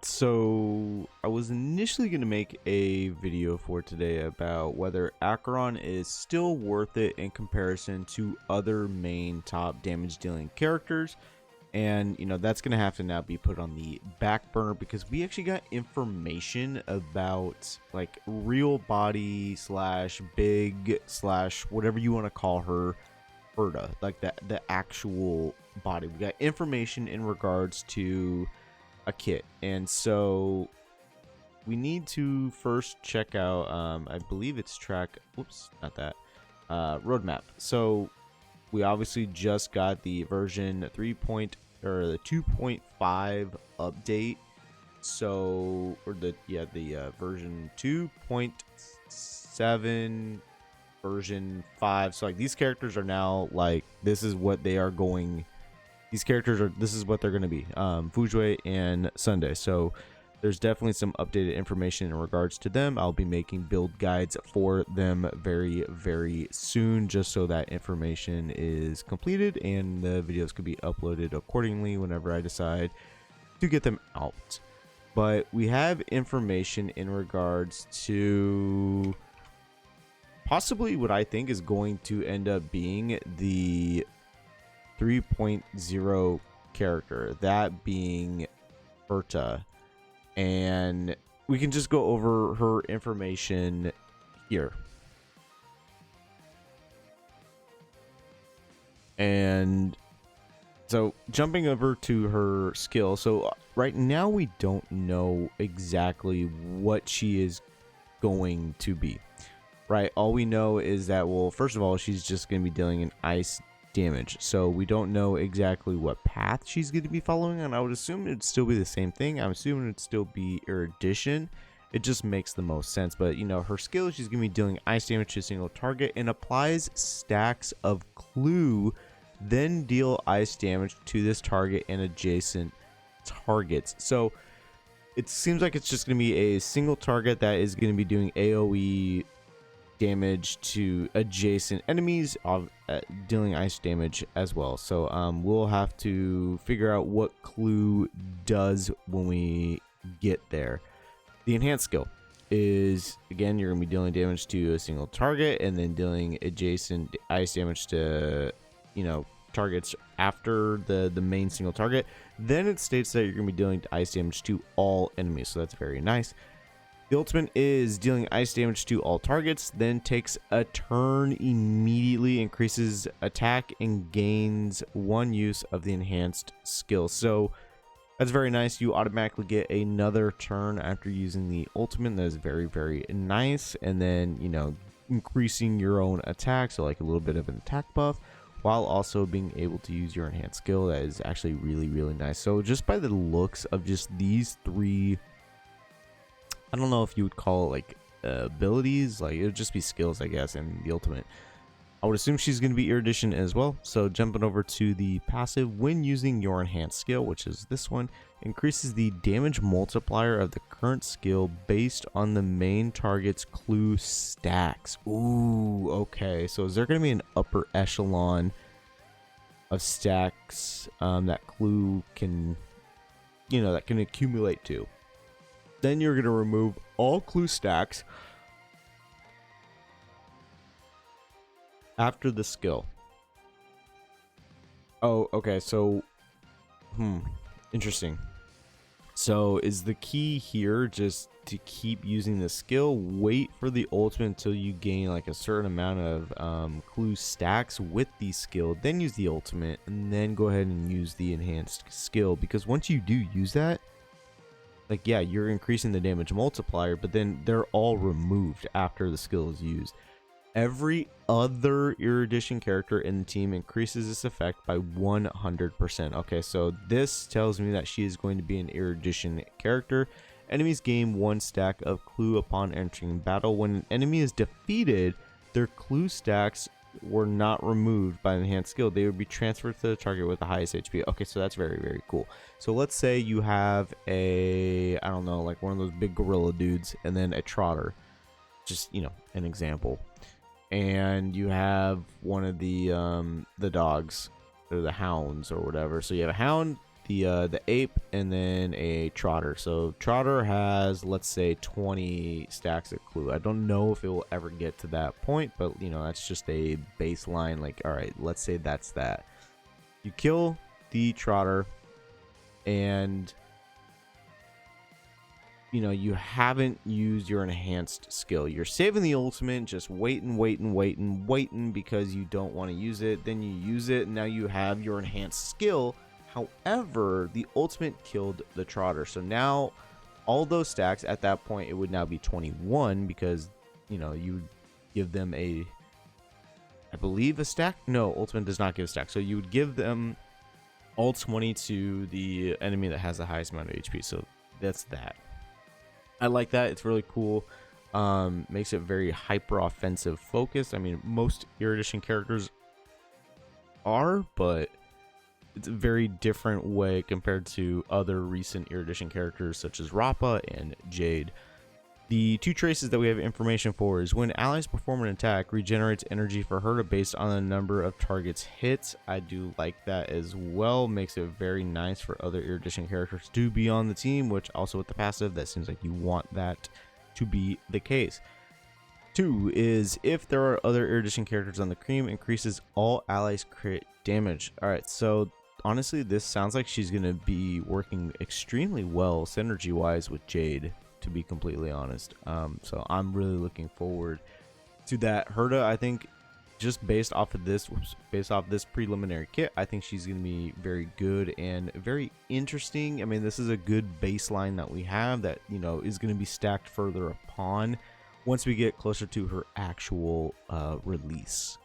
So I was initially going to make a video for today about whether Acheron is still worth it in comparison to other main top damage dealing characters. And, that's going to have to now be put on the back burner because we actually got information about like real body slash big slash whatever you want to call her, Herta, like the actual body. We got information in regards to a kit, and so we need to first check out I believe it's track, whoops, not that, roadmap. So we obviously just got the version 3 or the 2.5 update, so or the version 2.7 version 5. So like these characters are now like, this is what they are going, these characters are, this is what they're going to be, Fujue and Sunday. So there's definitely some updated information in regards to them. I'll be making build guides for them very, very soon, just so that information is completed and the videos can be uploaded accordingly whenever I decide to get them out. But we have information in regards to possibly what I think is going to end up being the 3.0 character, that being Herta. And we can just go over her information here. And so jumping over to her skill. So right now we don't know exactly what she is going to be, right? All we know is that, well, first of all, she's just going to be dealing in ice damage, so we don't know exactly what path she's going to be following, and I would assume it'd still be the same thing. I'm assuming it'd still be erudition. It just makes the most sense. But her skill, she's going to be dealing ice damage to a single target and applies stacks of clue, then deal ice damage to this target and adjacent targets. So it seems like it's just going to be a single target that is going to be doing AoE damage to adjacent enemies, dealing ice damage as well. So we'll have to figure out what clue does when we get there. The enhanced skill is, again, you're gonna be dealing damage to a single target and then dealing adjacent ice damage to targets after the main single target. Then it states that you're gonna be dealing ice damage to all enemies, so that's very nice. The ultimate is dealing ice damage to all targets, then takes a turn immediately, increases attack, and gains one use of the enhanced skill. So that's very nice. You automatically get another turn after using the ultimate. That is very, very nice. And then, increasing your own attack, so like a little bit of an attack buff, while also being able to use your enhanced skill. That is actually really, really nice. So just by the looks of just these three, I don't know if you would call it like abilities, like it would just be skills, I guess, and the ultimate, I would assume she's going to be erudition as well. So jumping over to the passive, when using your enhanced skill, which is this one, increases the damage multiplier of the current skill based on the main target's clue stacks. Ooh, okay. So is there going to be an upper echelon of stacks that clue can, that can accumulate to? Then you're going to remove all clue stacks after the skill. Oh, okay. So, interesting. So is the key here just to keep using the skill, wait for the ultimate until you gain like a certain amount of clue stacks with the skill, then use the ultimate, and then go ahead and use the enhanced skill? Because once you do use that, like, yeah, you're increasing the damage multiplier, but then they're all removed after the skill is used. Every other erudition character in the team increases this effect by 100%. Okay, so this tells me that she is going to be an erudition character. Enemies gain one stack of clue upon entering battle. When an enemy is defeated, their clue stacks were not removed by an enhanced skill. They would be transferred to the target with the highest HP. Okay, so that's very, very cool. So let's say you have a, I don't know, like one of those big gorilla dudes and then a trotter, just an example, and you have one of the dogs or the hounds or whatever. So you have a hound, the ape, and then a trotter. So trotter has, let's say, 20 stacks of clue. I don't know if it will ever get to that point, but you know, that's just a baseline. Like, all right, let's say that's that. You kill the trotter, and you know, you haven't used your enhanced skill. You're saving the ultimate, just waiting because you don't want to use it. Then you use it, and now you have your enhanced skill. However, the ultimate killed the trotter. So now all those stacks at that point, it would now be 21 because, you know, you give them a, I believe, a stack. No, ultimate does not give a stack. So you would give them all 20 to the enemy that has the highest amount of HP. So that's that. I like that. It's really cool. Makes it very hyper offensive focused. I mean, most Erudition characters are, but it's a very different way compared to other recent Erudition characters such as Rappa and Jade. The two traces that we have information for is when allies perform an attack, regenerates energy for Herta based on the number of targets hit. I do like that as well. Makes it very nice for other Erudition characters to be on the team, which also with the passive, that seems like you want that to be the case. 2 is if there are other Erudition characters on the cream, increases all allies crit damage. Alright, so honestly, this sounds like she's going to be working extremely well synergy wise with Jade, to be completely honest. So I'm really looking forward to that. Herta, I think, just based off this preliminary kit, I think she's going to be very good and very interesting. I mean, this is a good baseline that we have that, you know, is going to be stacked further upon once we get closer to her actual release.